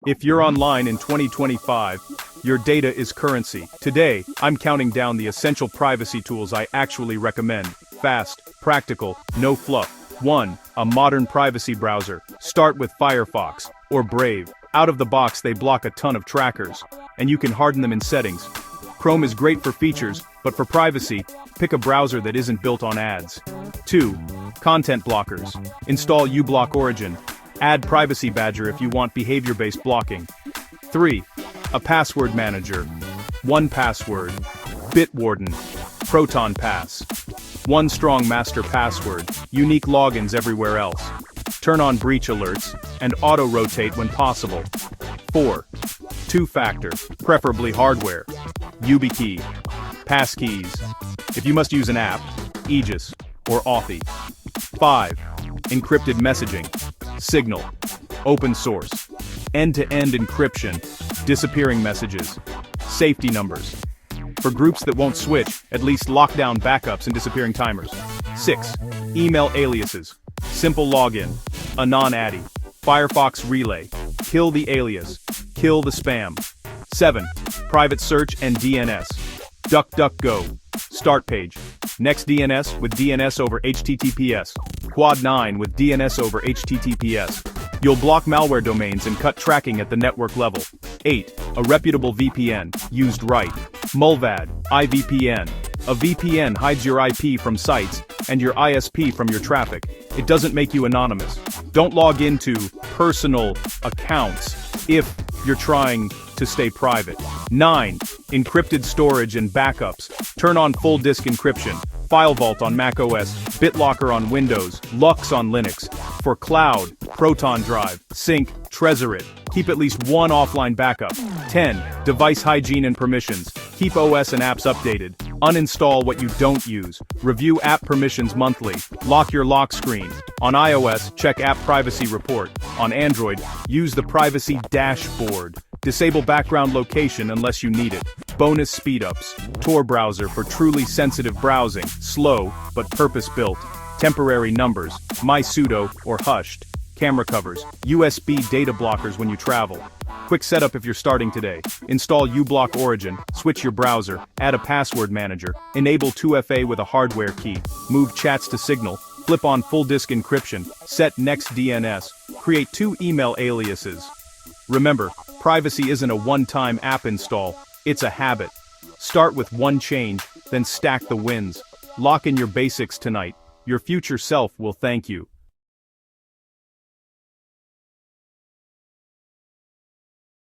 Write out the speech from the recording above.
If you're online in 2025, your data is currency. Today, I'm counting down the essential privacy tools I actually recommend. Fast, practical, no fluff. 1. A modern privacy browser. Start with Firefox or Brave. Out of the box, they block a ton of trackers, and you can harden them in settings. Chrome is great for features, but for privacy, pick a browser that isn't built on ads. 2. Content blockers. Install uBlock Origin. Add Privacy Badger if you want behavior-based blocking. 3. A password manager. 1Password, Bitwarden, Proton Pass. One strong master password, unique logins everywhere else. Turn on breach alerts, and auto-rotate when possible. 4. Two-factor, preferably hardware. YubiKey, passkeys. If you must use an app, Aegis, or Authy. 5. Encrypted messaging. Signal. Open source. End-to-end encryption. Disappearing messages. Safety numbers. For groups that won't switch, at least lock down backups and disappearing timers. 6. Email aliases. Simple login. Anon-Addy. Firefox Relay. Kill the alias. Kill the spam. 7. Private search and DNS. DuckDuckGo. Start page. Next DNS with DNS over HTTPS. Quad 9 with DNS over HTTPS. You'll block malware domains and cut tracking at the network level. 8. A reputable VPN, used right. Mulvad, iVPN. A VPN hides your IP from sites, and your ISP from your traffic. It doesn't make you anonymous. Don't log into personal accounts if you're trying to stay private. 9. Encrypted storage and backups. Turn on full disk encryption. FileVault on macOS, BitLocker on Windows, Lux on Linux. For cloud, Proton Drive, Sync, Trezorit. Keep at least one offline backup. 10. Device hygiene and permissions. Keep OS and apps updated. Uninstall what you don't use. Review app permissions monthly. Lock your lock screen. On iOS, check App Privacy Report. On Android, use the Privacy Dashboard. Disable background location unless you need it. Bonus speedups. Tor browser for truly sensitive browsing. Slow, but purpose-built. Temporary numbers. MySudo or hushed. Camera covers. USB data blockers when you travel. Quick setup if you're starting today. Install uBlock Origin, switch your browser, add a password manager, enable 2FA with a hardware key, move chats to Signal, flip on full disk encryption, set next DNS, create 2 email aliases. Remember, privacy isn't a one-time app install, it's a habit. Start with one change, then stack the wins. Lock in your basics tonight. Your future self will thank you.